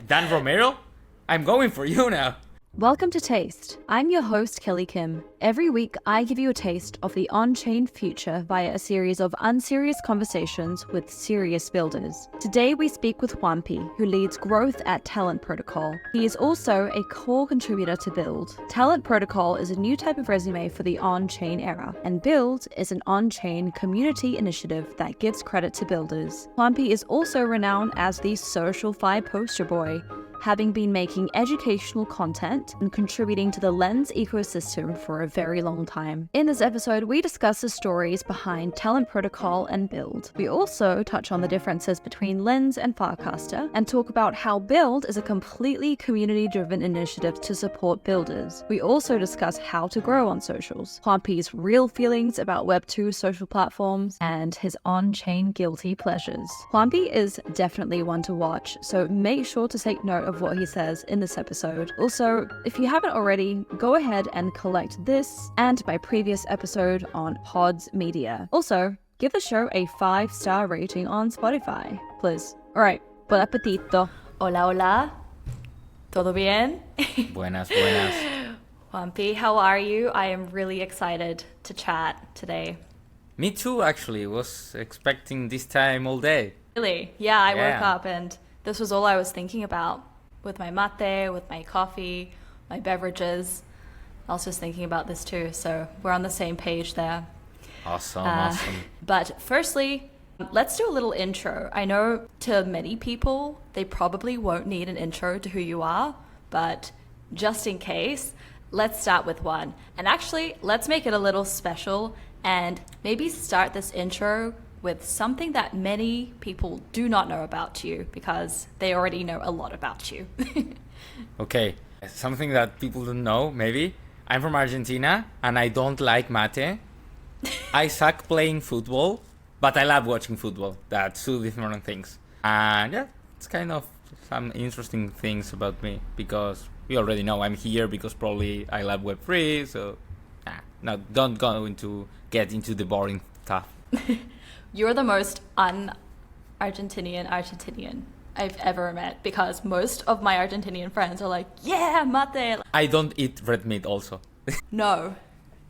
Dan Romero? I'm going for you now. Welcome to Taste. I'm your host, Kelly Kim. Every week, I give you a taste of the on-chain future via a series of unserious conversations with serious builders. Today, we speak with Juampi, who leads growth at Talent Protocol. He is also a core contributor to Build. Talent Protocol is a new type of resume for the on-chain era, and Build is an on-chain community initiative that gives credit to builders. Juampi is also renowned as the social-fi poster boy, having been making educational content and contributing to the Lens ecosystem for a very long time. In this episode, we discuss the stories behind Talent Protocol and Build. We also touch on the differences between Lens and Farcaster and talk about how Build is a completely community-driven initiative to support builders. We also discuss how to grow on socials, Juampi's real feelings about Web2 social platforms, and his on-chain guilty pleasures. Juampi is definitely one to watch, so make sure to take note of what he says in this episode. Also, if you haven't already, go ahead and collect this and my previous episode on Pods Media. Also, give the show a 5-star rating on Spotify, please. Alright, buen appetito. Hola, hola. ¿Todo bien? Buenas, buenas. Juampi, how are you? I am really excited to chat today. Me too, actually. Was expecting this time all day. Really? Yeah, I woke Yeah. up and this was all I was thinking about. With my mate, with my coffee, my beverages. I was just thinking about this too, so we're on the same page there. Awesome. But firstly, let's do a little intro. I know to many people, they probably won't need an intro to who you are, but just in case, let's start with one. And actually, let's make it a little special and maybe start this intro with something that many people do not know about you because they already know a lot about you. Okay, something that people don't know, maybe. I'm from Argentina and I don't like mate. I suck playing football, but I love watching football. That's two different things. And yeah, it's kind of some interesting things about me because we already know I'm here because probably I love Web3, so no, don't get into the boring stuff. You're the most un-Argentinian I've ever met because most of my Argentinian friends are like, yeah, mate. I don't eat red meat also. No.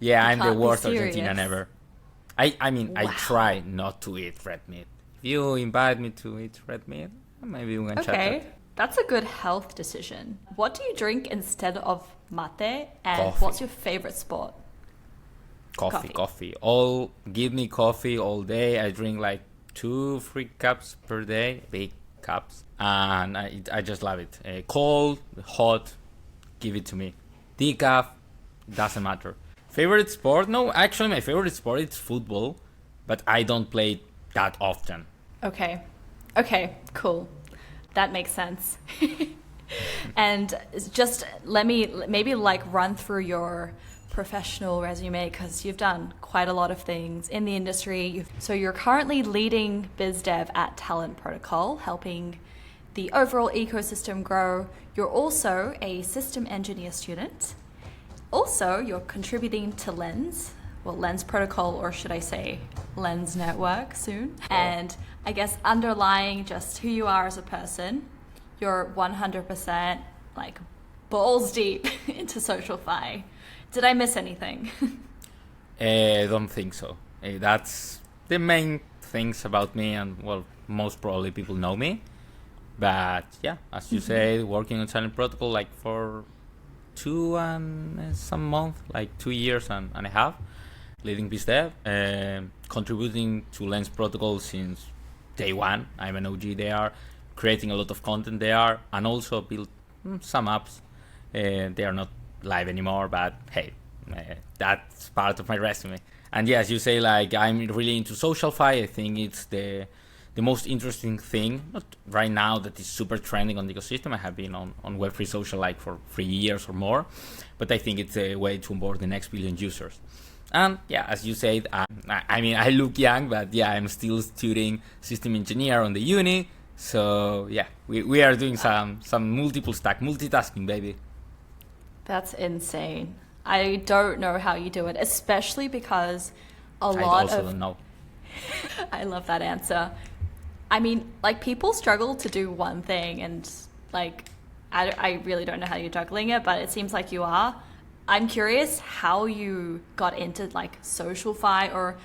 Yeah, You I'm the can't be worst serious. Argentinian ever. I mean, I Wow. try not to eat red meat. If you invite me to eat red meat, maybe we can chat Okay, that. that's a good health decision. What do you drink instead of mate and Coffee. what's your favorite sport? Coffee. Give me coffee all day. I drink like 2-3 cups per day, big cups, and I just love it. Cold, hot, give it to me. Decaf, doesn't matter. Favorite sport? No, actually my favorite sport is football, but I don't play it that often. Okay, cool. That makes sense. And just let me maybe like run through your professional resume because you've done quite a lot of things in the industry. So you're currently leading biz dev at Talent Protocol, helping the overall ecosystem grow. You're also a system engineer student. Also, you're contributing to Lens Protocol, or should I say Lens Network soon. And I guess underlying just who you are as a person, you're 100% like balls deep into social fi. Did I miss anything? Don't think so. That's the main things about me, and well, most probably people know me. But yeah, as you say, working on Talent Protocol like for 2 and some months, like 2 years and a half, leading biz dev, contributing to Lens Protocol since day one. I'm an OG there, creating a lot of content there, and also built some apps. They are not live anymore, but hey, that's part of my resume. And yeah, as you say, like I'm really into social fi. I think it's the most interesting thing, not right now, that is super trending on the ecosystem. I have been on Web3 social like for 3 years or more, but I think it's a way to onboard the next billion users. And yeah, as you said, I mean, I look young, but yeah, I'm still studying system engineer on the uni. So yeah, we are doing some multitasking, baby. That's insane. I don't know how you do it, especially because a I lot also of... don't know. I love that answer. I mean, like people struggle to do one thing and Like, I really don't know how you're juggling it, but it seems like you are. I'm curious how you got into like SocialFi, or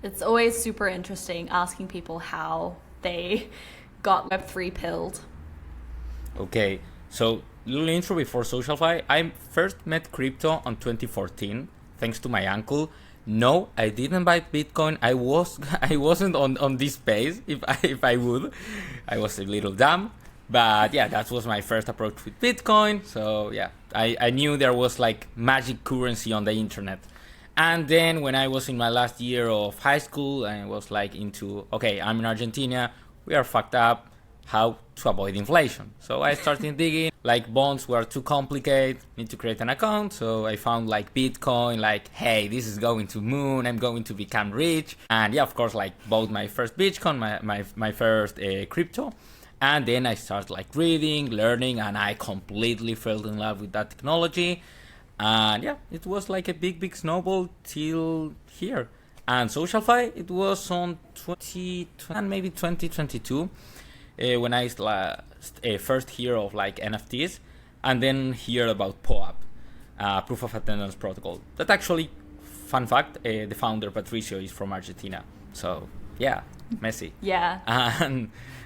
it's always super interesting asking people how they got Web3 pilled. Okay, so little intro before SocialFi. I first met crypto on 2014 thanks to my uncle. No, I didn't buy Bitcoin. I wasn't on this space. If I would, I was a little dumb. But yeah, that was my first approach with Bitcoin. So yeah, I knew there was like magic currency on the internet. And then when I was in my last year of high school, I was like into, okay, I'm in Argentina. We are fucked up. How to avoid inflation? So I started digging. Like bonds were too complicated. Need to create an account. So I found like Bitcoin. Like, hey, this is going to moon. I'm going to become rich. And yeah, of course, like bought my first Bitcoin, my first crypto. And then I started like reading, learning, and I completely fell in love with that technology. And yeah, it was like a big snowball till here. And SocialFi, it was on 2022, when I first hear of like NFTs, and then hear about POAP, Proof of Attendance Protocol. That actually, fun fact, the founder Patricio is from Argentina. So yeah, messy. Yeah.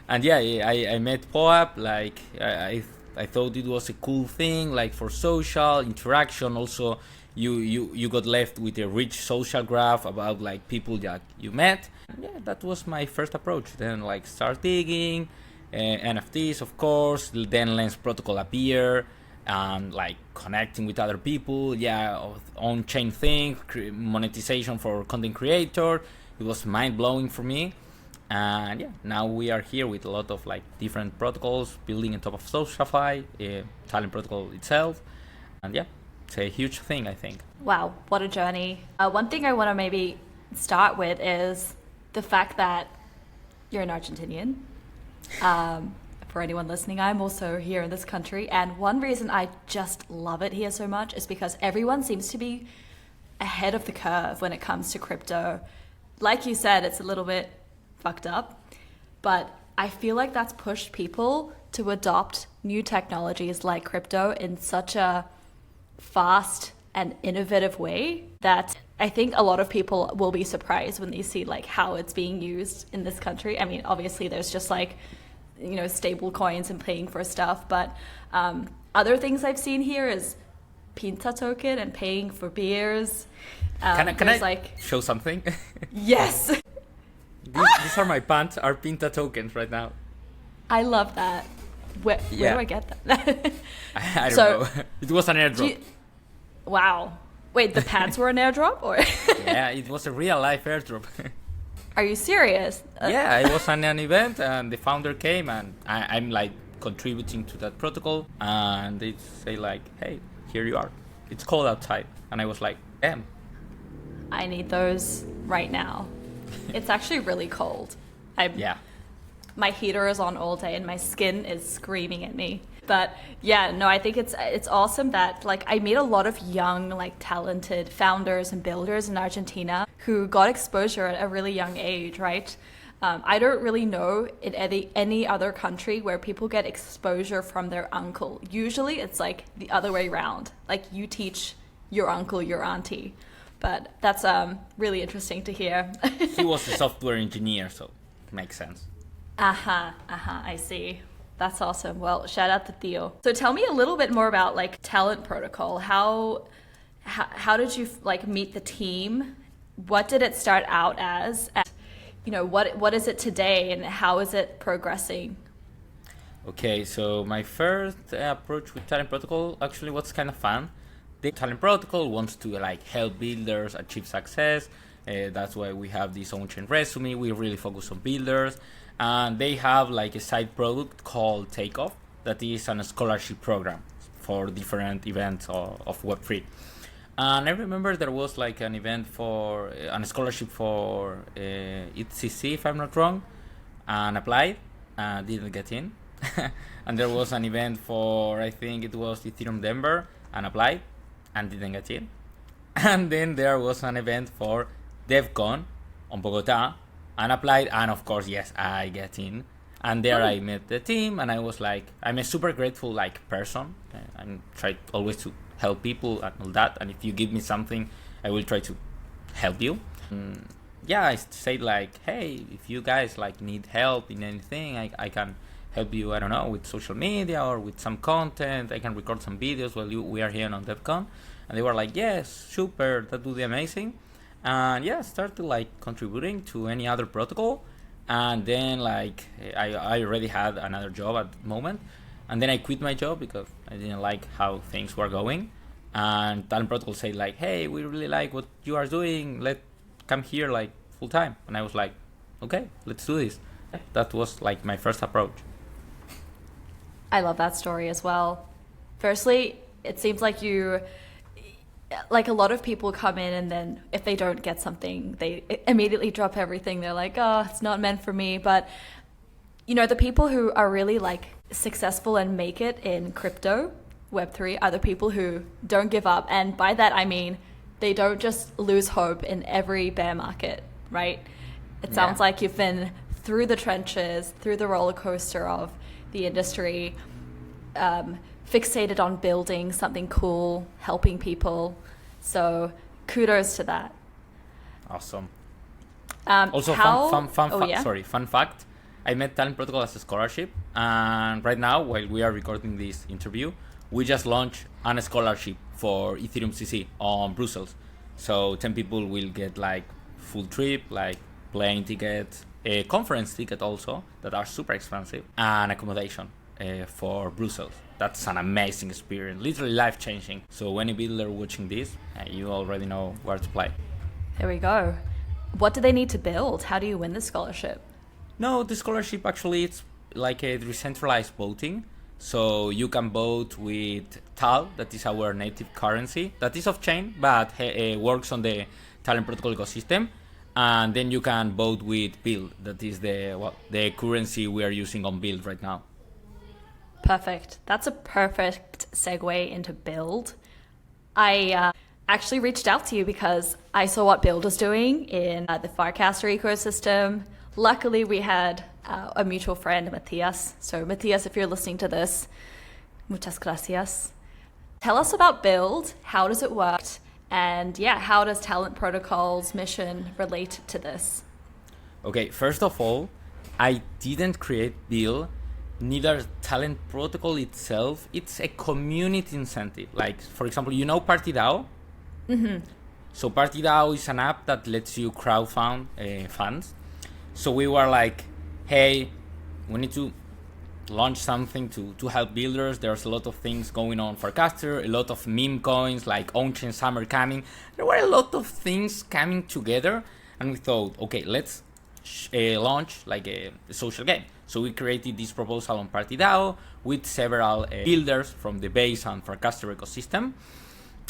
And yeah, I met POAP. Like I thought it was a cool thing, like for social interaction. Also, you got left with a rich social graph about like people that you met. Yeah, that was my first approach. Then like start digging, NFTs of course. Then Lens Protocol appear, and like connecting with other people. Yeah, on-chain thing, monetization for content creator. It was mind blowing for me. And yeah, now we are here with a lot of like different protocols building on top of SocialFi, Talent Protocol itself. And yeah, it's a huge thing, I think. Wow, what a journey. One thing I want to maybe start with is the fact that you're an Argentinian. For anyone listening, I'm also here in this country. And one reason I just love it here so much is because everyone seems to be ahead of the curve when it comes to crypto. Like you said, it's a little bit fucked up, but I feel like that's pushed people to adopt new technologies like crypto in such a fast and innovative way that I think a lot of people will be surprised when they see like how it's being used in this country. I mean, obviously there's just like, you know, stable coins and paying for stuff, but other things I've seen here is Pinta token and paying for beers. Can I like show something? Yes. These are my pants, are Pinta tokens right now. I love that. Where do I get that? I don't know. It was an airdrop. Wow. Wait, the pants were an airdrop? Or Yeah, it was a real life airdrop. Are you serious? Yeah, it was an event and the founder came and I'm like contributing to that protocol and they say like, hey, here you are. It's cold outside. And I was like, damn. I need those right now. It's actually really cold. Yeah. My heater is on all day and my skin is screaming at me. But yeah, no, I think it's awesome that like I meet a lot of young, like talented founders and builders in Argentina who got exposure at a really young age, right? I don't really know in any other country where people get exposure from their uncle. Usually it's like the other way around. Like you teach your uncle, your auntie. But that's really interesting to hear. He was a software engineer, so it makes sense. I see. That's awesome. Well, shout out to Theo. So tell me a little bit more about like Talent Protocol. How did you like meet the team? What did it start out as? And, you know, what is it today and how is it progressing? Okay, so my first approach with Talent Protocol actually was kind of fun. The Talent Protocol wants to like help builders achieve success. That's why we have this on-chain resume. We really focus on builders. And they have like a side product called Takeoff that is a scholarship program for different events of Web3. And I remember there was like an event for a scholarship for ETCC, if I'm not wrong, and applied, didn't get in. And there was an event for, I think it was Ethereum Denver, and applied, and didn't get in. And then there was an event for DevCon on Bogota, and applied, and of course, yes, I get in. And there I met the team, and I was like, I'm a super grateful like person. I try always to help people and all that. And if you give me something, I will try to help you. Yeah, I said like, hey, if you guys like need help in anything, I can help you. I don't know, with social media or with some content. I can record some videos while we are here on DevCon. And they were like, yes, super, that would be amazing. And yeah, started like contributing to any other protocol. And then like I already had another job at the moment. And then I quit my job because I didn't like how things were going. And Talent Protocol said like, hey, we really like what you are doing. Let's come here like full time. And I was like, okay, let's do this. That was like my first approach. I love that story as well. Firstly, it seems like like a lot of people come in and then if they don't get something, they immediately drop everything. They're like, oh, it's not meant for me. But, you know, the people who are really like successful and make it in crypto, Web3, are the people who don't give up. And by that, I mean, they don't just lose hope in every bear market, right? It sounds like you've been through the trenches, through the roller coaster of the industry, fixated on building something cool, helping people. So kudos to that. Awesome. Also, fun fact. I met Talent Protocol as a scholarship, and right now, while we are recording this interview, we just launched a scholarship for Ethereum CC on Brussels. So 10 people will get like full trip, like plane ticket, a conference ticket also that are super expensive, and accommodation for Brussels. That's an amazing experience, literally life-changing. So any builder watching this, you already know where to play. There we go. What do they need to build? How do you win the scholarship? No, the scholarship actually it's like a decentralized voting. So you can vote with TAL, that is our native currency, that is off-chain, but works on the Talent Protocol ecosystem. And then you can vote with Build, that is the currency we are using on Build right now. Perfect. That's a perfect segue into Build. I actually reached out to you because I saw what Build was doing in the Firecaster ecosystem. Luckily, we had a mutual friend, Matthias. So Matthias, if you're listening to this, muchas gracias. Tell us about Build. How does it work? And yeah, how does Talent Protocol's mission relate to this? Okay, first of all, I didn't create Build, neither Talent Protocol itself. It's a community incentive. Like, for example, you know PartyDAO? Mm-hmm. So PartyDAO is an app that lets you crowdfund funds. So we were like, hey, we need to launch something to help builders. There's a lot of things going on for Caster, a lot of meme coins like onchain summer coming. There were a lot of things coming together, and we thought, okay, let's launch like a social game. So we created this proposal on PartyDAO with several builders from the base and Forecaster ecosystem.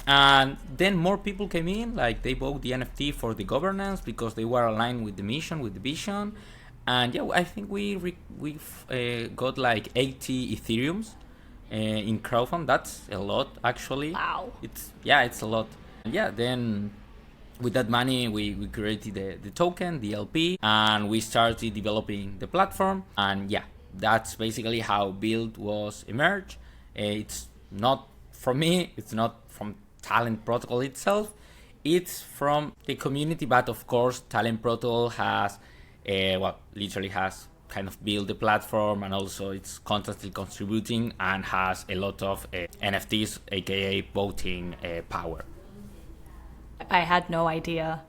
And then more people came in, like they bought the NFT for the governance because they were aligned with the mission, with the vision. And yeah, I think we've got like 80 Ethereums in crowdfund. That's a lot, actually. Wow. It's a lot. And yeah, then with that money, we created the token, the LP, and we started developing the platform. And yeah, that's basically how Build was emerged. It's not from me, it's not from Talent Protocol itself, it's from the community, but of course, Talent Protocol has, literally has kind of built the platform, and also it's constantly contributing and has a lot of NFTs, aka voting power. I had no idea.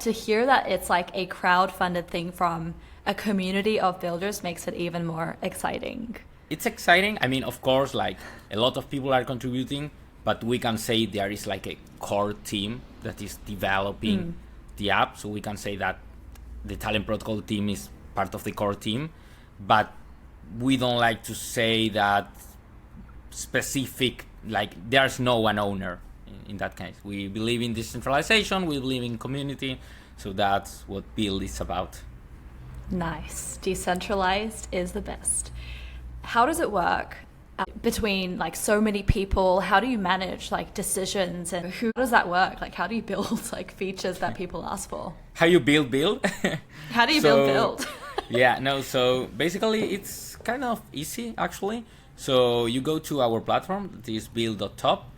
To hear that it's like a crowd-funded thing from a community of builders makes it even more exciting. It's exciting. I mean, of course, like a lot of people are contributing, but we can say there is like a core team that is developing the app. So we can say that the Talent Protocol team is part of the core team, but we don't like to say that specific, like there's no one owner in that case. We believe in decentralization, we believe in community. So that's what Build is about. Nice. Decentralized is the best. How does it work between like so many people? How do you manage like decisions, and how does that work? Like how do you build like features that people ask for? How you build? How do you build? Yeah, no, so basically it's kind of easy actually. So you go to our platform, that is build.top.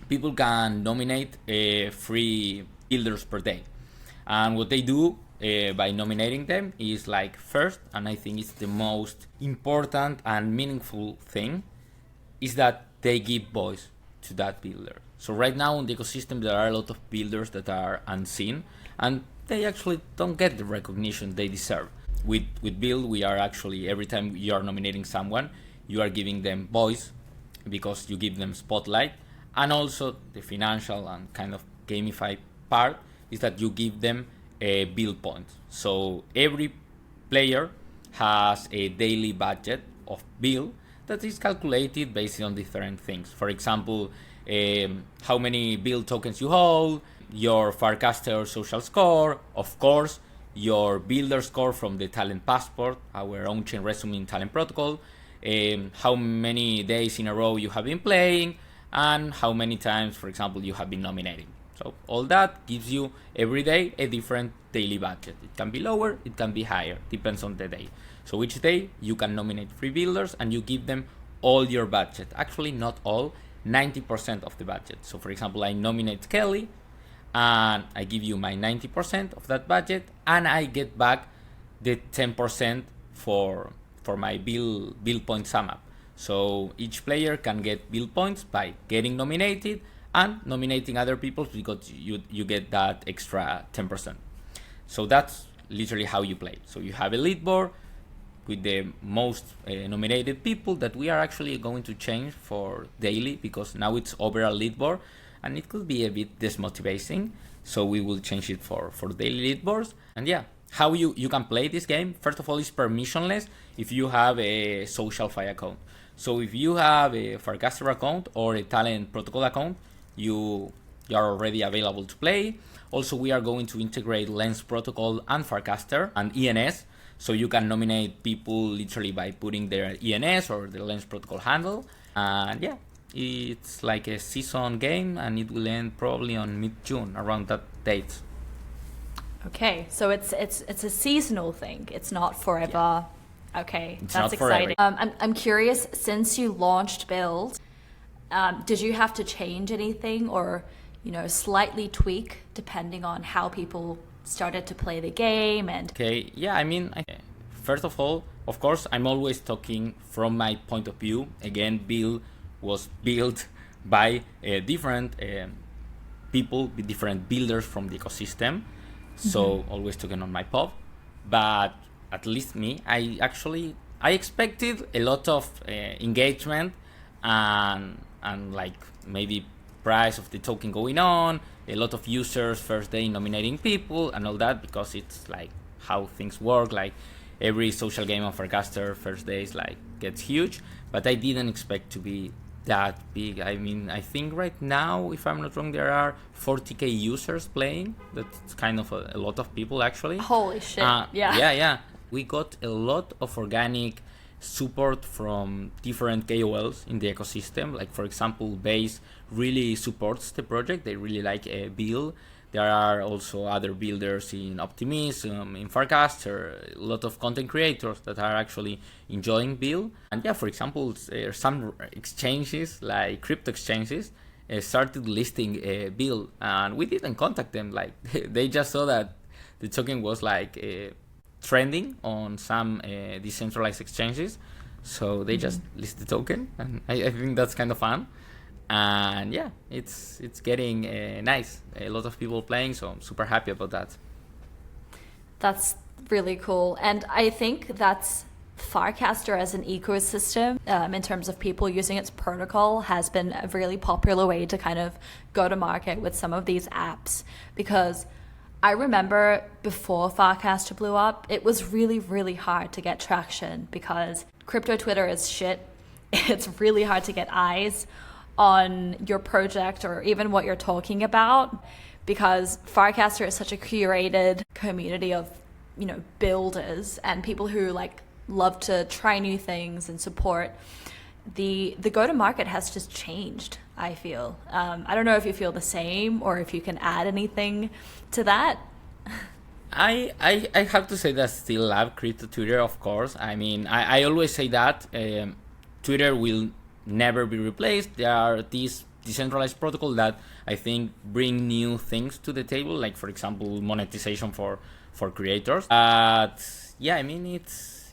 People can nominate free builders per day. And what they do by nominating them is like first, and I think it's the most important and meaningful thing, is that they give voice to that builder. So right now in the ecosystem there are a lot of builders that are unseen and they actually don't get the recognition they deserve. With Build, we are actually, every time you are nominating someone, you are giving them voice because you give them spotlight, and also the financial and kind of gamified part is that you give them a build point. So every player has a daily budget of build that is calculated based on different things. For example, how many build tokens you hold, your Farcaster social score, of course, your builder score from the Talent Passport, our on-chain resume in Talent Protocol, how many days in a row you have been playing, and how many times, for example, you have been nominating. So all that gives you every day a different daily budget. It can be lower, it can be higher, depends on the day. So each day you can nominate free builders and you give them all your budget. Actually, not all, 90% of the budget. So for example, I nominate Kelly and I give you my 90% of that budget, and I get back the 10% for my build point sum up. So each player can get build points by getting nominated and nominating other people, because you get that extra 10%. So that's literally how you play. So you have a lead board with the most nominated people that we are actually going to change for daily, because now it's overall lead board and it could be a bit dismotivating. So we will change it for daily lead boards. And yeah, how you can play this game, first of all, is permissionless if you have a SocialFi account. So if you have a Farcaster account or a Talent Protocol account, you are already available to play. Also, we are going to integrate Lens Protocol and Farcaster and ENS, so you can nominate people literally by putting their ENS or the Lens Protocol handle. And yeah, it's like a season game, and it will end probably on mid-June, around that date. Okay, so it's a seasonal thing. It's not forever. Yeah. Okay, it's that's exciting. I'm curious, since you launched Build, did you have to change anything or, slightly tweak depending on how people started to play the game? And okay, yeah, I mean, first of all, of course, I'm always talking from my point of view. Again, Build was built by different people, with different builders from the ecosystem. So always talking on my pub, but at least me, I expected a lot of engagement and like maybe price of the token going on, a lot of users first day nominating people and all that, because it's like how things work. Like every social game on Farcaster first days like gets huge, but I didn't expect to be that big. I mean, I think right now, if I'm not wrong, there are 40k users playing. That's kind of a lot of people actually. Holy shit. Yeah. We got a lot of organic support from different KOLs in the ecosystem. Like for example, Base really supports the project. They really like Build. There are also other builders in Optimism, in Farcaster, a lot of content creators that are actually enjoying Build. And yeah, for example, some exchanges, like crypto exchanges, started listing Build, and we didn't contact them. Like they just saw that the token was like trending on some decentralized exchanges, so they just list the token, and I think that's kind of fun. And yeah, it's getting nice, a lot of people playing, so I'm super happy about that. That's really cool. And I think that's Farcaster as an ecosystem, in terms of people using its protocol, has been a really popular way to kind of go to market with some of these apps. Because I remember before Farcaster blew up, it was really, really hard to get traction because crypto Twitter is shit. It's really hard to get eyes on your project or even what you're talking about, because Farcaster is such a curated community of, builders and people who like love to try new things and support. The go-to-market has just changed, I feel. I don't know if you feel the same or if you can add anything to that. I have to say that I still love crypto Twitter, of course. I mean, I always say that Twitter will never be replaced. There are these decentralized protocols that I think bring new things to the table, like for example monetization for creators. But yeah, I mean it's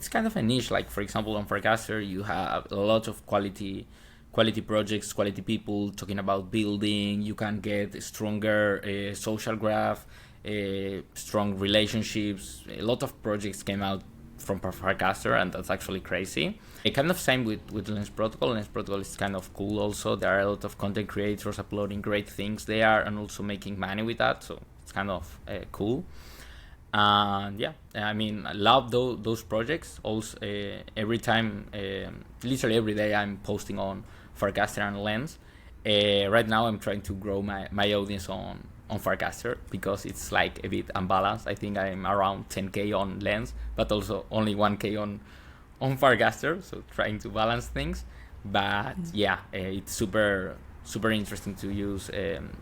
kind of a niche. Like for example on Farcaster you have a lot of quality projects, quality people talking about building. You can get a stronger social graph, strong relationships. A lot of projects came out from Farcaster, and that's actually crazy. Kind of same with Lens Protocol. Lens Protocol is kind of cool also. There are a lot of content creators uploading great things there and also making money with that, so it's kind of cool. And yeah, I mean, I love those projects. Also, every time, literally every day, I'm posting on Farcaster and Lens. Right now, I'm trying to grow my audience on Farcaster because it's like a bit unbalanced. I think I'm around 10k on Lens, but also only 1k on Farcaster. So trying to balance things. But yeah, it's super interesting to use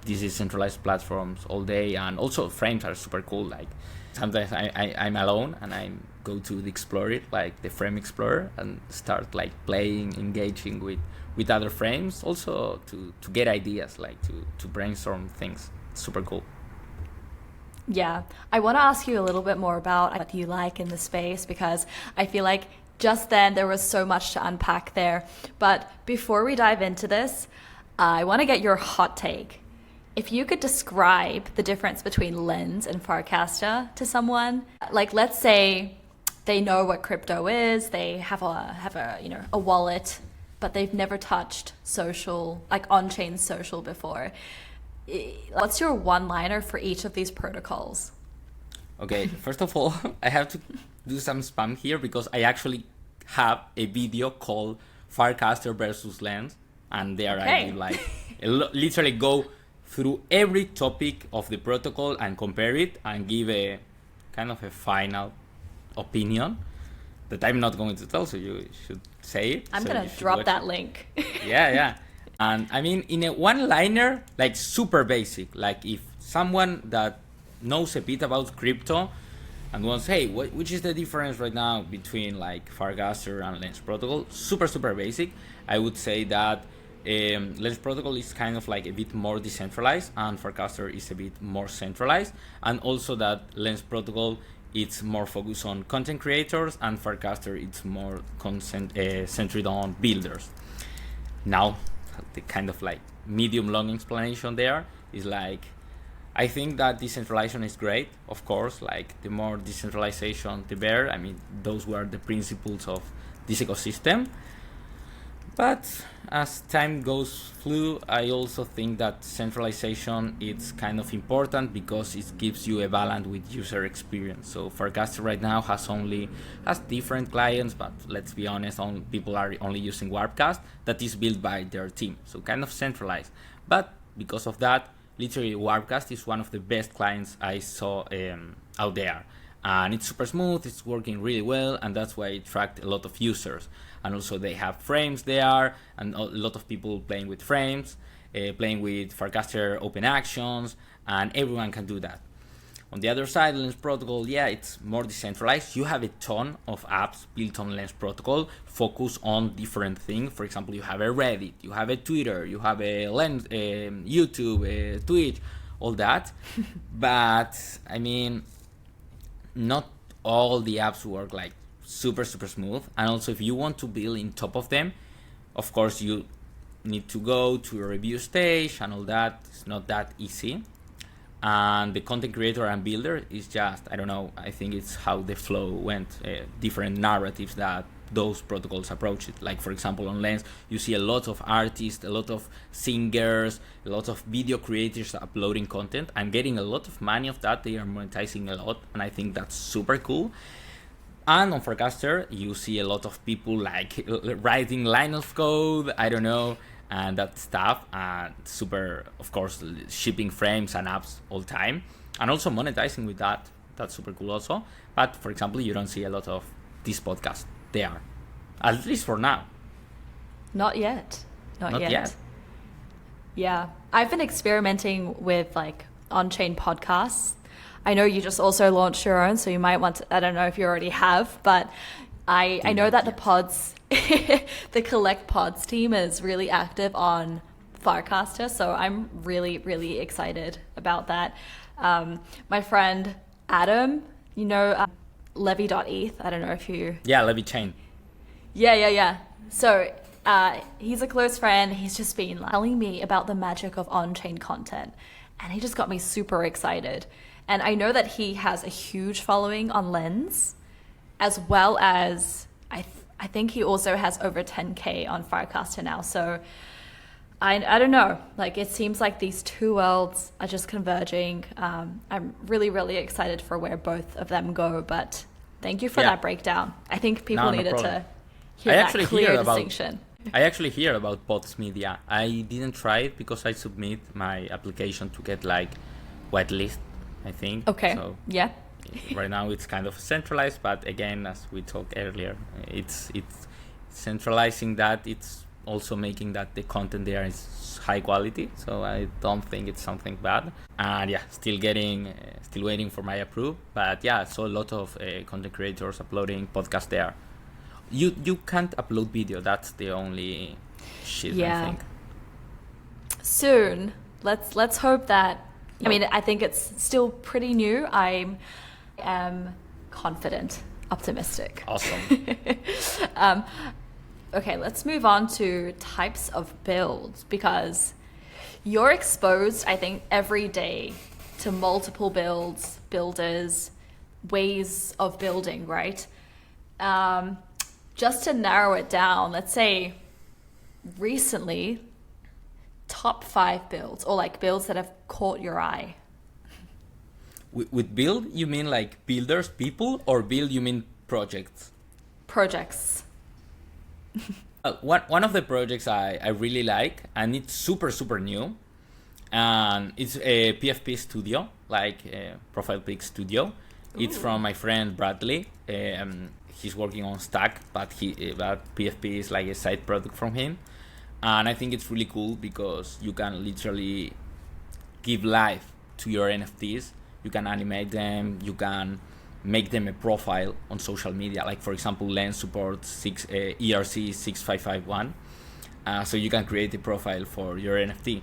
these decentralized platforms all day, and also frames are super cool. Like sometimes I'm alone and I go to the Explorer, like the Frame Explorer, and start like playing, engaging with other frames, also to get ideas, like to brainstorm things. Super cool. Yeah, I want to ask you a little bit more about what you like in the space, because I feel like just then there was so much to unpack there. But before we dive into this, I want to get your hot take. If you could describe the difference between Lens and Farcaster to someone, like let's say they know what crypto is, they have a wallet, but they've never touched social, like on-chain social before. What's your one-liner for each of these protocols? Okay, first of all, I have to do some spam here because I actually have a video called Farcaster versus Lens, and there I do like literally go through every topic of the protocol and compare it and give a kind of a final opinion that I'm not going to tell, so you should say it. I'm going to drop that link. Yeah. And I mean, in a one-liner, like super basic, like if someone that knows a bit about crypto and wants, hey, which is the difference right now between like Farcaster and Lens Protocol? Super basic. I would say that Lens Protocol is kind of like a bit more decentralized and Farcaster is a bit more centralized, and also that Lens Protocol it's more focused on content creators and Farcaster it's more centered on builders. Now, the kind of like medium-long explanation there is like, I think that decentralization is great, of course, like the more decentralization the better. I mean, those were the principles of this ecosystem. But as time goes through, I also think that centralization is kind of important because it gives you a balance with user experience. So Farcaster right now has different clients, but let's be honest, people are only using Warpcast that is built by their team, so kind of centralized. But because of that, literally Warpcast is one of the best clients I saw out there. And it's super smooth, it's working really well, and that's why it attracts a lot of users. And also they have frames there, and a lot of people playing with frames, playing with Farcaster open actions, and everyone can do that. On the other side, Lens Protocol, yeah, it's more decentralized. You have a ton of apps built on Lens Protocol, focus on different things. For example, you have a Reddit, you have a Twitter, you have a Lens, YouTube, Twitch, all that. But, I mean, not all the apps work like super smooth, and also if you want to build in top of them, of course you need to go to a review stage and all that. It's not that easy, and the content creator and builder is just, I don't know, I think it's how the flow went, different narratives that those protocols approach it. Like for example on Lens you see a lot of artists, a lot of singers, a lot of video creators uploading content and getting a lot of money of that. They are monetizing a lot, and I think that's super cool. And on Farcaster you see a lot of people like writing line of code, I don't know, and that stuff, and super, of course, shipping frames and apps all time, and also monetizing with that. That's super cool also. But for example, you don't see a lot of this podcast there, at least for now. Not yet. Not yet. Yeah, I've been experimenting with like on-chain podcasts. I know you just also launched your own, so you might want to, I don't know if you already have, but I know that the pods, the Collect Pods team is really active on Firecaster, so I'm really, really excited about that. My friend Adam, Levy.eth, I don't know if you... Yeah, Levy Chain. Yeah. So he's a close friend. He's just been telling me about the magic of on-chain content, and he just got me super excited. And I know that he has a huge following on Lens, as well as I think he also has over 10K on Firecaster now. So I don't know. Like, it seems like these two worlds are just converging. I'm really, really excited for where both of them go. But thank you for that breakdown. I think people needed to hear that clear distinction. I actually hear about Pods Media. I didn't try it because I submit my application to get like whitelist, I think. Okay. So yeah. Right now it's kind of centralized, but again, as we talked earlier, it's centralizing that. It's also making that the content there is high quality. So I don't think it's something bad. And yeah, still waiting for my approve. But yeah, I saw a lot of content creators uploading podcasts there. You can't upload video. That's the only shit, I think. Soon. Let's hope that. I mean, I think it's still pretty new. I am confident, optimistic. Awesome. Okay, let's move on to types of builds, because you're exposed, I think, every day to multiple builders, ways of building, right? Just to narrow it down, let's say recently, top 5 builds, or like builds that have caught your eye. With build, you mean like builders, people, or build, you mean projects? Projects. One of the projects I really like, and it's super, super new, and it's a PFP studio, like a profile pic studio. Ooh. It's from my friend Bradley. He's working on Stack, but PFP is like a side product from him. And I think it's really cool because you can literally give life to your NFTs. You can animate them, you can make them a profile on social media. Like, for example, Lens supports ERC 6551. So you can create a profile for your NFT.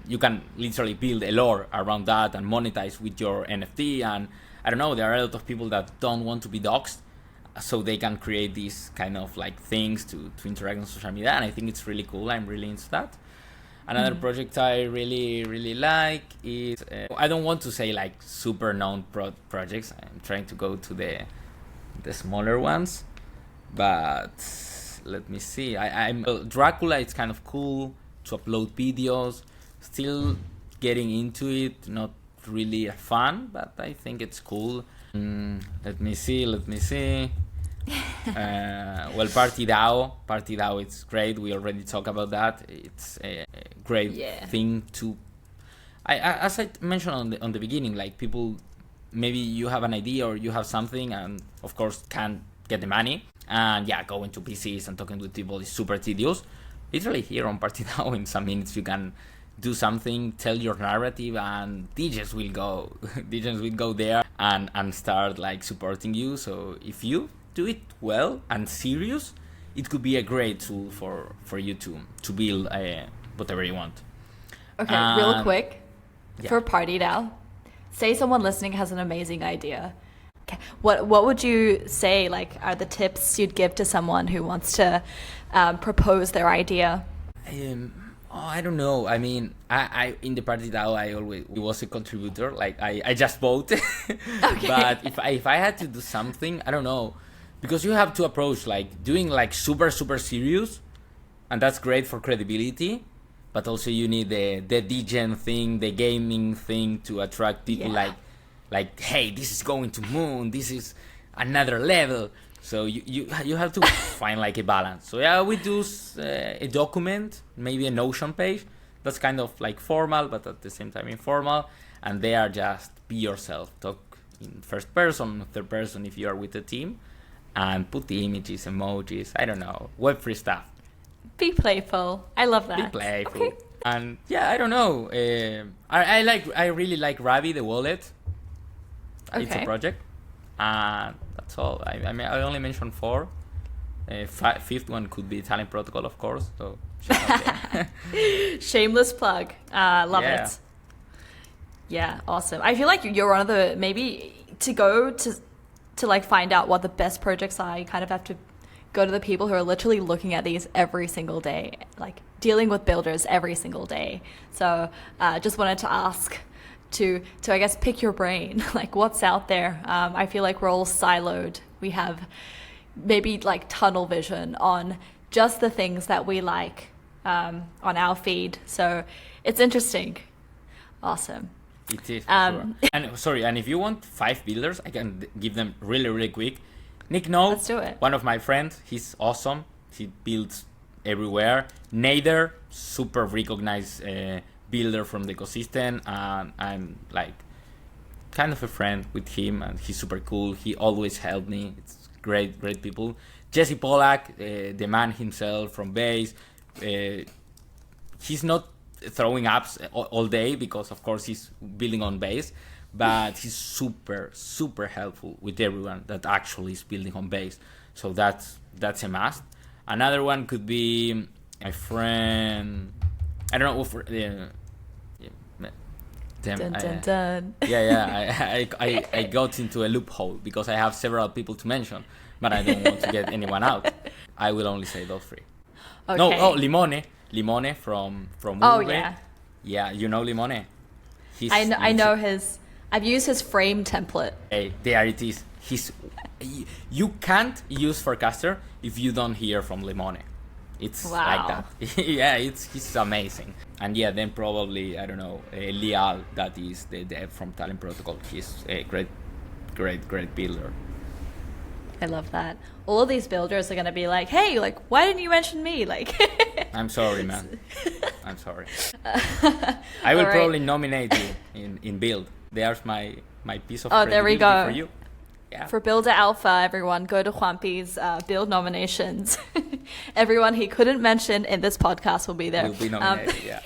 You can literally build a lore around that and monetize with your NFT. And I don't know, there are a lot of people that don't want to be doxxed, so they can create these kind of like things to interact on social media. And I think it's really cool. I'm really into that. Another project I really, really like is, I don't want to say like super known projects. I'm trying to go to the smaller ones, but let me see. I'm Dracula. It's kind of cool to upload videos. Still getting into it. Not really a fan, but I think it's cool. Let me see. Well, Party DAO, it's great. We already talked about that. It's a great thing to. As I mentioned on the beginning, like people, maybe you have an idea or you have something, and of course can't get the money. And yeah, going to PCs and talking with people is super tedious. Literally here on Party DAO, in some minutes you can do something, tell your narrative, and DJs will go there and start like supporting you. So if you do it well and serious, it could be a great tool for you to build whatever you want. Okay, real quick, for Party DAO, say someone listening has an amazing idea. Okay, what would you say like are the tips you'd give to someone who wants to propose their idea? I don't know. I mean, I in the Party DAO, I always was a contributor. Like I just vote. Okay. But if I had to do something, I don't know. Because you have to approach like doing like super, super serious, and that's great for credibility, but also you need the degen thing, the gaming thing to attract people like, hey, this is going to moon, this is another level. So you have to find like a balance. So yeah, we do a document, maybe a Notion page, that's kind of like formal, but at the same time informal, and they are just be yourself, talk in first person, third person if you are with a team, and put the images, emojis, I don't know, Web3 stuff. Be playful. I love that. Be playful. Okay. And yeah, I don't know. I really like Ravi, the wallet. It's a project, and that's all. I mean, I only mentioned 4. Fifth one could be Talent Protocol, of course. So shameless plug. Love it. Yeah, awesome. I feel like you're one of the, maybe to go to like find out what the best projects are, you kind of have to go to the people who are literally looking at these every single day, like dealing with builders every single day. So just wanted to ask to I guess pick your brain, like what's out there. I feel like we're all siloed. We have maybe like tunnel vision on just the things that we like on our feed. So it's interesting. Awesome. It is, for sure. And if you want 5 builders, I can give them really, really quick. Nick No, let's do it. One of my friends, he's awesome. He builds everywhere. Nader, super recognized builder from the ecosystem, and I'm like kind of a friend with him, and he's super cool. He always helped me. It's great people. Jesse Pollack, the man himself from base. He's not throwing apps all day because of course he's building on base, but he's super helpful with everyone that actually is building on base. So that's a must. Another one could be my friend, I don't know, I got into a loophole because I have several people to mention, but I don't want to get anyone out. I will only say those 3. Okay. No, Limone from Uruguay. Yeah, you know Limone. I know his. I've used his frame template. Hey, there it is. You can't use Forecaster if you don't hear from Limone. It's like that. Yeah, he's amazing. And yeah, then probably I don't know, Lial, that is the dev from Talent Protocol. He's a great builder. I love that. All of these builders are going to be like, hey, like, why didn't you mention me? Like, I'm sorry, man. I'm sorry. I will probably nominate you in build. There's my piece of there we go. For you. Yeah. For Builder Alpha, everyone, go to Juampi's build nominations. Everyone he couldn't mention in this podcast will be there. Will be nominated, yeah.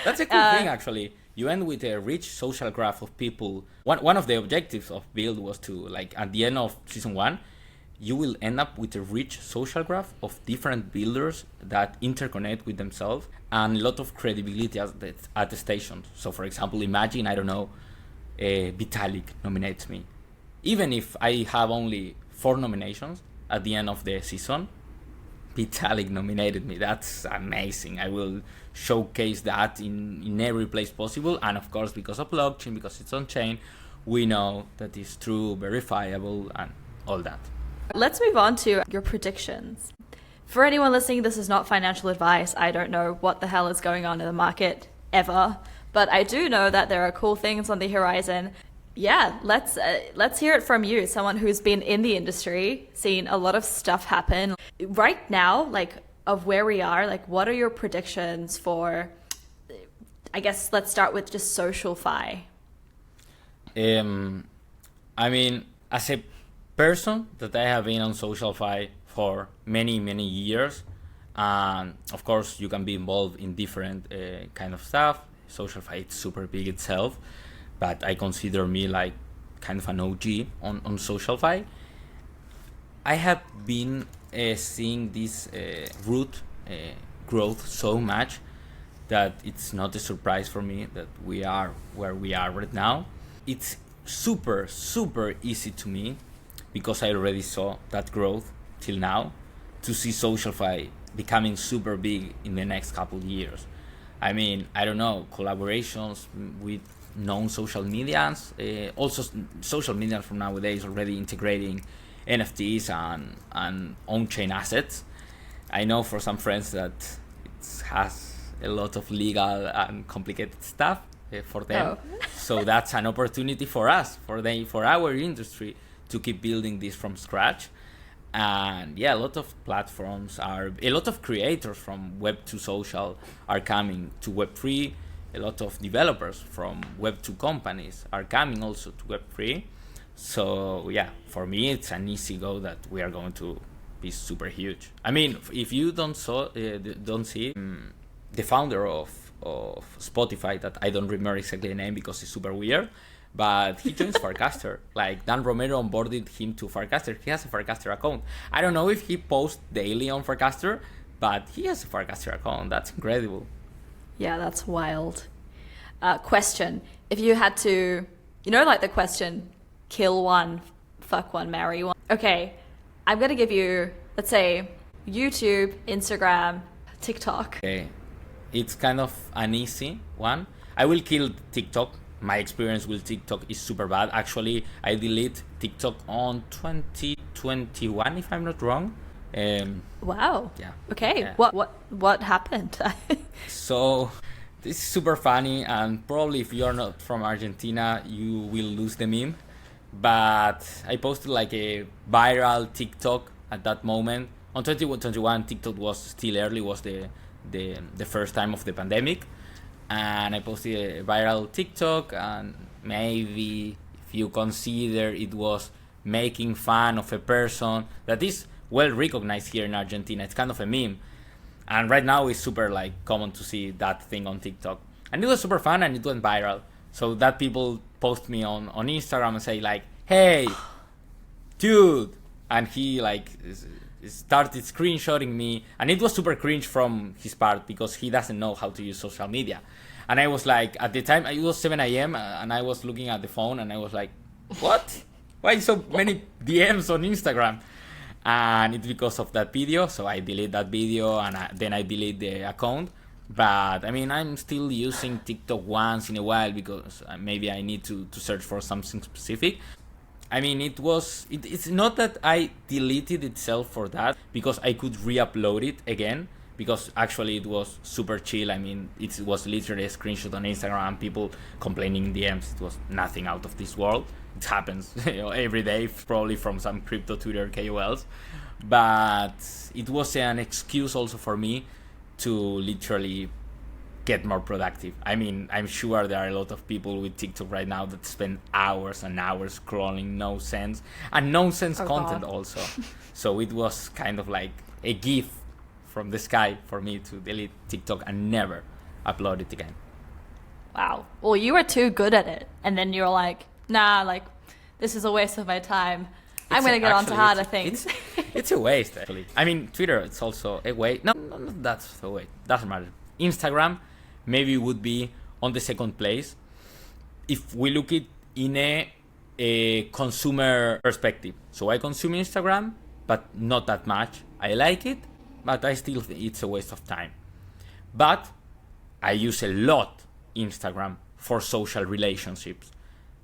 That's a cool thing, actually. You end with a rich social graph of people. One of the objectives of build was to, like, at the end of season 1, you will end up with a rich social graph of different builders that interconnect with themselves and a lot of credibility at the station. So, for example, imagine, I don't know, Vitalik nominates me. Even if I have only 4 nominations at the end of the season, Vitalik nominated me. That's amazing. I will showcase that in every place possible. And of course, because of blockchain, because it's on chain, we know that it's true, verifiable, and all that. Let's move on to your predictions. For anyone listening, this is not financial advice. I don't know what the hell is going on in the market ever, but I do know that there are cool things on the horizon. Yeah, let's hear it from you, someone who's been in the industry, seen a lot of stuff happen. Right now, like, of where we are, like, what are your predictions for, I guess let's start with just SocialFi. I mean, as a person that I have been on SocialFi for many years, and of course you can be involved in different kind of stuff. SocialFi is super big itself, but I consider me like kind of an OG on SocialFi. I have been seeing this root growth so much that it's not a surprise for me that we are where we are right now. It's super easy to me, because I already saw that growth till now, to see SocialFi becoming super big in the next couple of years. I mean, I don't know, collaborations with known social medias, also social media from nowadays already integrating NFTs and on-chain assets. I know for some friends that it has a lot of legal and complicated stuff for them. Oh. So that's an opportunity for us, for our industry, to keep building this from scratch. And yeah, a lot of platforms a lot of creators from Web 2 Social are coming to Web 3. A lot of developers from Web 2 companies are coming also to Web 3. So yeah, for me, it's an easy go that we are going to be super huge. I mean, if you don't see the founder of Spotify, that I don't remember exactly the name because it's super weird, but he joins Farcaster. Like Dan Romero onboarded him to Farcaster. He has a Farcaster account. I don't know if he posts daily on Farcaster, but he has a Farcaster account. That's incredible. Yeah, that's wild. Question. If you had to, like the question, kill one, fuck one, marry one. Okay, I'm going to give you, let's say, YouTube, Instagram, TikTok. Okay, it's kind of an easy one. I will kill TikTok. My experience with TikTok is super bad. Actually, I deleted TikTok on 2021, if I'm not wrong. Wow. Yeah. Okay. Yeah. What happened? So this is super funny, and probably if you're not from Argentina, you will lose the meme. But I posted like a viral TikTok at that moment. On 2021, TikTok was still early, was the first time of the pandemic. And I posted a viral TikTok, and maybe if you consider it was making fun of a person that is well recognized here in Argentina, it's kind of a meme. And right now it's super like common to see that thing on TikTok. And it was super fun and it went viral. So that people post me on Instagram and say like, hey, dude. And he like started screenshotting me. And it was super cringe from his part because he doesn't know how to use social media. And I was like, at the time, it was 7 a.m. And I was looking at the phone and I was like, what? Why so many DMs on Instagram? And it's because of that video. So I delete that video and then I delete the account. But I mean, I'm still using TikTok once in a while because maybe I need to search for something specific. I mean, it's not that I deleted itself for that, because I could re-upload it again, because actually it was super chill. I mean, it was literally a screenshot on Instagram, people complaining in DMs. It was nothing out of this world. It happens every day, probably from some crypto Twitter KOLs. But it was an excuse also for me to literally get more productive. I mean, I'm sure there are a lot of people with TikTok right now that spend hours and hours scrolling nonsense content also. So it was kind of like a gift from the sky for me to delete TikTok and never upload it again. Wow. Well, you were too good at it. And then you were like, nah, like, this is a waste of my time. I'm going to get on to harder things. It's a waste, actually. I mean, Twitter, it's also a waste. No, that's a waste. Doesn't matter. Instagram maybe would be on the second place if we look it in a consumer perspective. So I consume Instagram, but not that much. I like it, but I still think it's a waste of time. But I use a lot Instagram for social relationships.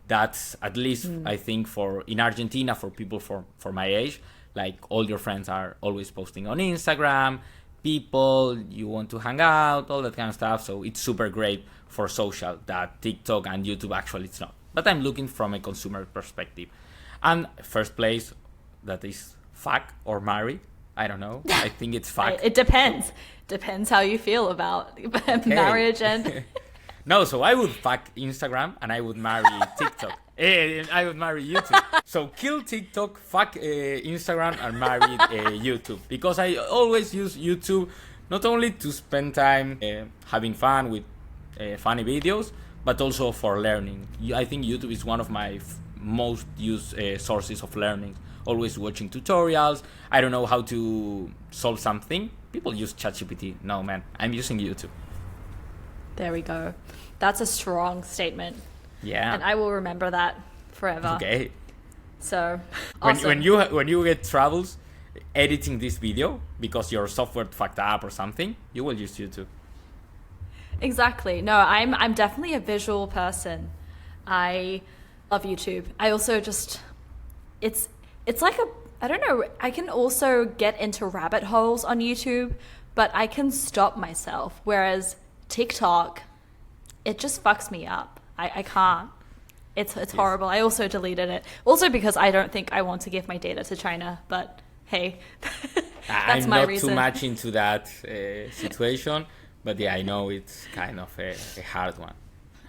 That's at least, I think, in Argentina, for people for my age, like all your friends are always posting on Instagram, people, you want to hang out, all that kind of stuff. So it's super great for social that TikTok and YouTube actually it's not. But I'm looking from a consumer perspective. And first place, that is fuck or marry. I don't know. I think it's fuck. It depends. Depends how you feel about marriage and... No, so I would fuck Instagram and I would marry TikTok. I would marry YouTube. So kill TikTok, fuck Instagram, and marry YouTube. Because I always use YouTube not only to spend time having fun with funny videos, but also for learning. I think YouTube is one of my most used sources of learning. Always watching tutorials. I don't know how to solve something. People use ChatGPT. No, man, I'm using YouTube. There we go. That's a strong statement. Yeah. And I will remember that forever. Okay. So, awesome. when you get troubles editing this video because your software fucked up or something, you will use YouTube. Exactly. No, I'm definitely a visual person. I love YouTube. I also just it's like I don't know, I can also get into rabbit holes on YouTube, but I can stop myself. Whereas TikTok, it just fucks me up. I can't. It's yes. Horrible. I also deleted it. Also because I don't think I want to give my data to China, but hey, that's my reason. I'm not too much into that situation, but yeah, I know it's kind of a hard one.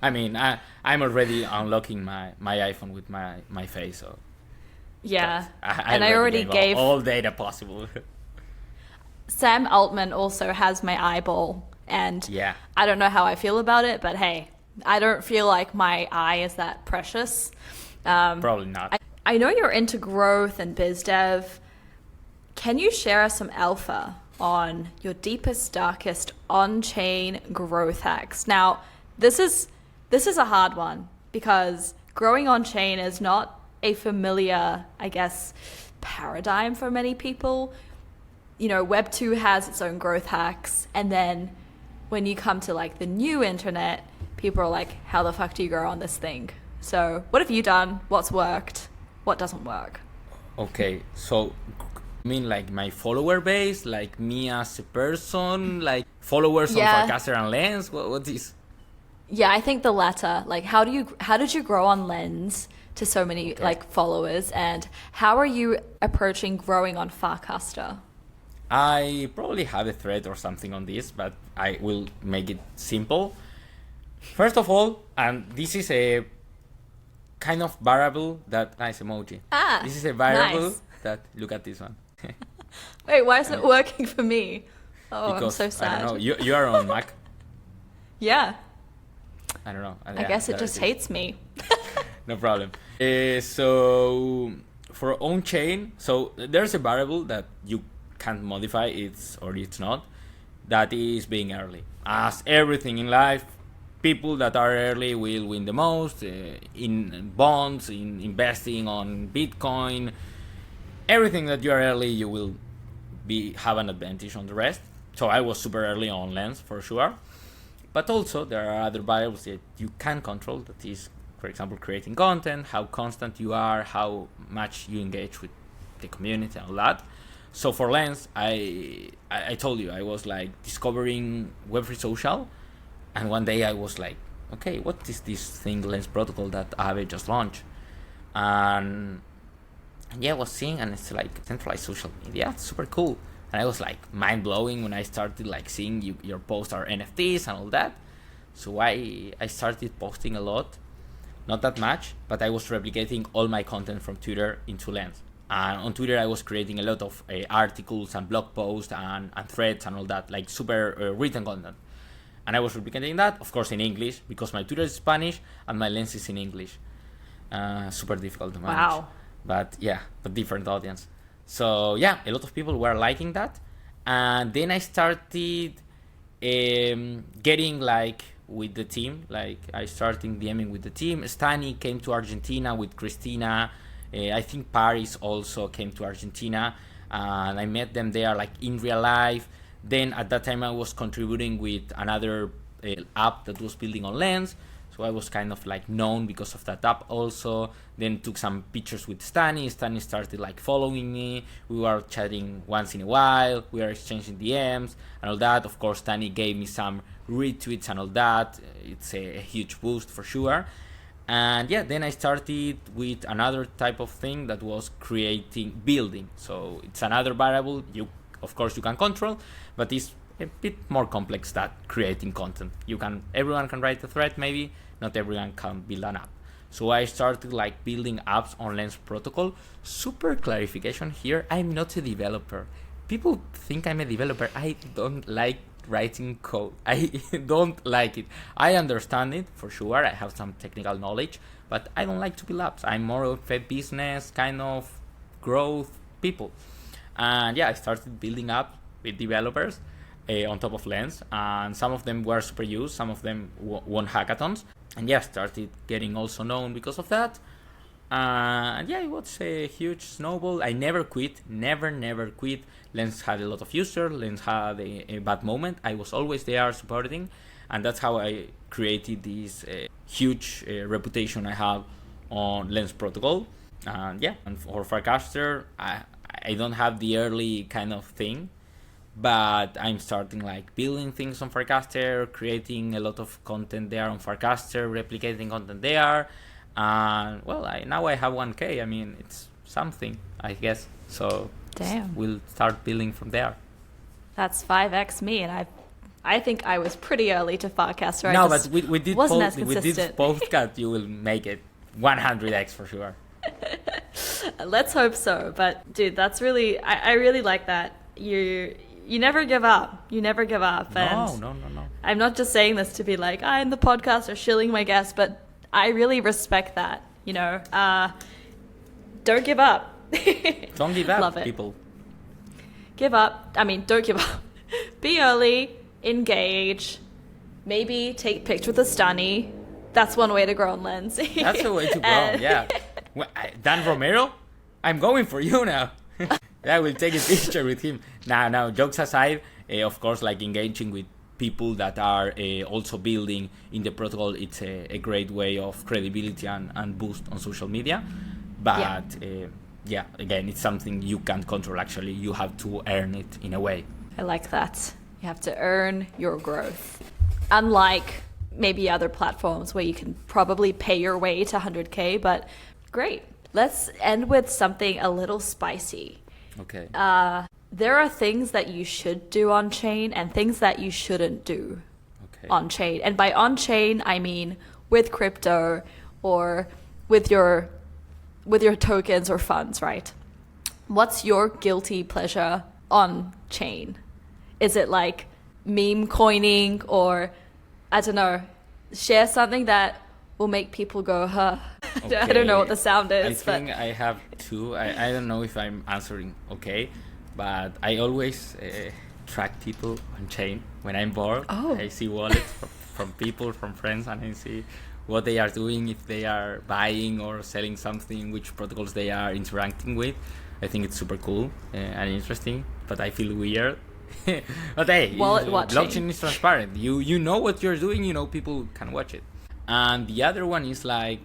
I mean, I'm already unlocking my iPhone with my face, so... Yeah, I already gave all data possible. Sam Altman also has my eyeball, and yeah. I don't know how I feel about it, but hey, I don't feel like my eye is that precious. Probably not. I know you're into growth and biz dev. Can you share us some alpha on your deepest, darkest on-chain growth hacks? Now, this is a hard one because growing on-chain is not a familiar, I guess, paradigm for many people. You know, Web 2 has its own growth hacks, and then when you come to like the new internet, people are like, how the fuck do you grow on this thing? So what have you done? What's worked? What doesn't work? Okay, so I mean like my follower base, like me as a person, like followers on Farcaster and Lens? What is? Yeah, I think the latter. Like how did you grow on Lens to so many like followers, and how are you approaching growing on Farcaster? I probably have a thread or something on this, but I will make it simple. First of all, and this is a kind of variable that nice emoji. This is a variable that look at this one. Wait, why isn't it working for me? Oh, because, I'm so sad. I don't know. You are on Mac. Yeah. I don't know. I guess it just hates me. No problem. So for onchain, so there's a variable that you can't modify, it's not. That is being early. As everything in life, people that are early will win the most in bonds, in investing on Bitcoin. Everything that you are early, you will have an advantage on the rest. So I was super early on Lens for sure. But also there are other variables that you can control. That is, for example, creating content, how constant you are, how much you engage with the community and all that. So for Lens, I told you I was like discovering Web3 social, and one day I was like, okay, what is this thing Lens protocol that Aave just launched? And yeah, I was seeing, and it's like centralized social media, it's super cool. And I was like mind blowing when I started like seeing your posts are NFTs and all that. So I started posting a lot, not that much, but I was replicating all my content from Twitter into Lens. And on Twitter, I was creating a lot of articles and blog posts and threads and all that, like super written content. And I was replicating that, of course, in English, because my Twitter is Spanish and my Lens is in English. Super difficult to manage. Wow. But yeah, but different audience. So yeah, a lot of people were liking that. And then I started getting like with the team. Like I started DMing with the team. Stani came to Argentina with Christina. I think Paris also came to Argentina, and I met them there like in real life. Then at that time I was contributing with another app that was building on Lens, so I was kind of like known because of that app also. Then took some pictures with Stani. Stani started like following me. We were chatting once in a while. We were exchanging DMs and all that. Of course, Stani gave me some retweets and all that. It's a huge boost for sure. And yeah, then I started with another type of thing that was building. So it's another variable of course you can control, but it's a bit more complex than creating content. Everyone can write a thread, maybe not everyone can build an app. So I started like building apps on Lens protocol. Super clarification here, I'm not a developer. People think I'm a developer. I don't like writing code. I don't like it. I understand it for sure. I have some technical knowledge, but I don't like to build apps. I'm more of a business kind of growth people. And yeah, I started building up with developers on top of Lens, and some of them were super used, some of them won hackathons, and yeah, started getting also known because of that. And yeah, it was a huge snowball. I never quit, never quit. Lens had a lot of users. Lens had a bad moment. I was always there supporting, and that's how I created this huge reputation I have on Lens protocol. And yeah, and for Farcaster, I don't have the early kind of thing, but I'm starting like building things on Farcaster, creating a lot of content there on Farcaster, replicating content there. And well, now I have 1K. I mean, it's something, I guess. So damn, we'll start building from there. That's 5x me, and I think I was pretty early to Farcaster. No, but we did wasn't as consistent. with this podcast, you will make it 100x for sure. Let's hope so. But dude, that's really I really like that. you never give up. You never give up. And No. I'm not just saying this to be like, I'm the podcast or shilling my guests, but I really respect that. Don't give up. Don't give up, Love it. people. Don't give up. Be early, engage, maybe take pictures with a stunny. That's one way to grow on Lens. That's the way to grow, yeah. Dan Romero, I'm going for you now. I will take a picture with him. Now, jokes aside, of course, like engaging with people that are also building in the protocol, it's a great way of credibility and boost on social media. But again, it's something you can't control. Actually, you have to earn it in a way. I like that. You have to earn your growth. Unlike maybe other platforms where you can probably pay your way to 100K, but great. Let's end with something a little spicy. Okay. There are things that you should do on chain and things that you shouldn't do on chain. And by on chain, I mean with crypto or with your tokens or funds, right? What's your guilty pleasure on chain? Is it like meme coining, or I don't know, share something that will make people go, huh? Okay. I don't know what the sound is. I think I have two. I don't know if I'm answering okay, but I always track people on chain when I'm bored. I see wallets from people, from friends, and I see what they are doing, if they are buying or selling something, which protocols they are interacting with. I think it's super cool and interesting, but I feel weird. But hey, blockchain is transparent. You know what you're doing, people can watch it. And the other one is like,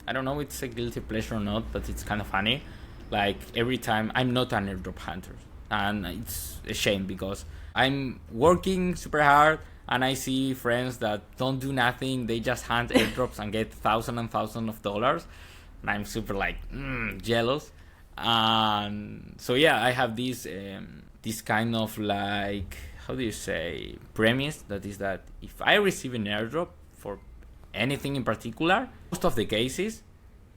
I don't know if it's a guilty pleasure or not, but it's kind of funny. Like every time, I'm not an airdrop hunter, and it's a shame because I'm working super hard and I see friends that don't do nothing. They just hunt airdrops and get thousands and thousands of dollars, and I'm super like jealous. And so I have this kind of like, how do you say, premise, that is that if I receive an airdrop for anything in particular, most of the cases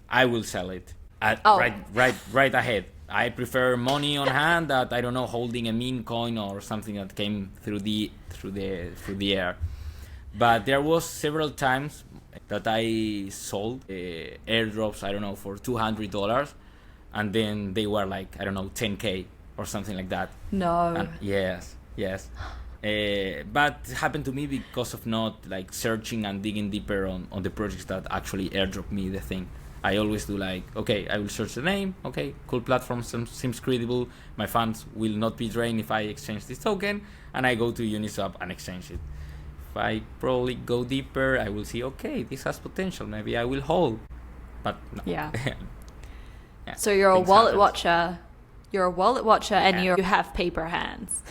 I will sell it right ahead. I prefer money on hand that, I don't know, holding a meme coin or something that came through the air. But there was several times that I sold airdrops, I don't know, for $200, and then they were like, I don't know, 10K or something like that. No. And yes. But it happened to me because of not like searching and digging deeper on the projects that actually airdrop me the thing. I always do like, okay, I will search the name, okay, cool platform, seems credible, my funds will not be drained if I exchange this token, and I go to Uniswap and exchange it. If I probably go deeper, I will see, okay, this has potential, maybe I will hold. But no. Yeah. So you're a wallet watcher. You're a wallet watcher, and you have paper hands.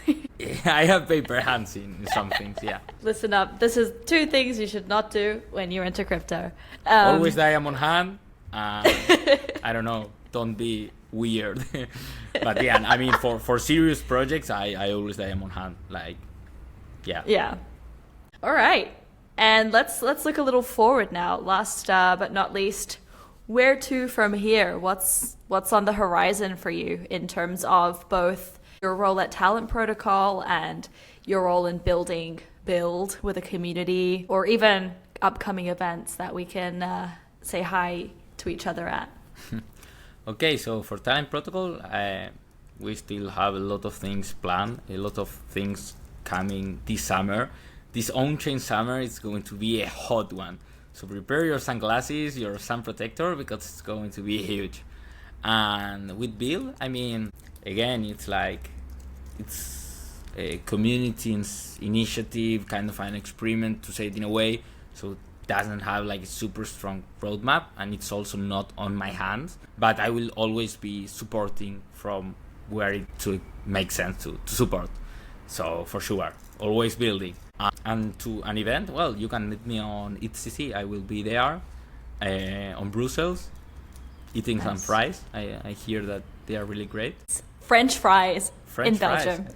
I have paper hands in some things, yeah. Listen up. This is 2 things you should not do when you're into crypto. Always diamond hand. I don't know. Don't be weird. But yeah, I mean, for serious projects, I always diamond hand. Like, yeah. Yeah. All right. And let's look a little forward now. Last but not least, where to from here? What's on the horizon for you in terms of both your role at Talent Protocol and your role in build with a community, or even upcoming events that we can say hi to each other at? Okay, so for Talent Protocol, we still have a lot of things planned, a lot of things coming this summer. This on-chain summer is going to be a hot one. So prepare your sunglasses, your sun protector, because it's going to be huge. And with Build, I mean, again, it's a community initiative, kind of an experiment, to say it in a way. So it doesn't have like a super strong roadmap, and it's also not on my hands. But I will always be supporting from where it makes sense to support. So for sure, always building. And to an event, well, you can meet me on ETCC. I will be there on Brussels, eating some fries. I hear that they are really great. French fries in fries. Belgium.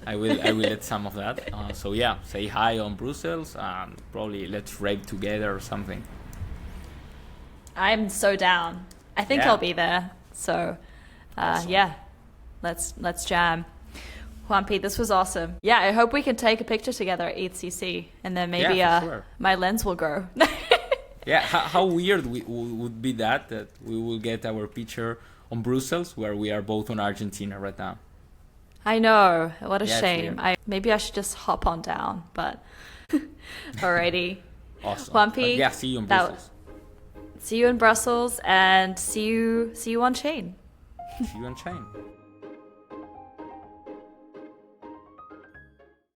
I will eat some of that. So yeah, say hi on Brussels, and probably let's rave together or something. I'm so down. I think I'll be there. So Awesome. yeah, let's jam. Juampi, this was awesome. Yeah, I hope we can take a picture together at ETHCC, and then maybe sure. my lens will grow. Yeah, how weird would be that we will get our picture on Brussels, where we are both on Argentina right now. I know. What a Yeah, shame. Maybe I should just hop on down, but alrighty. Awesome. Juampi, But yeah, see you in Brussels. See you in Brussels, and see you on chain. See you on chain.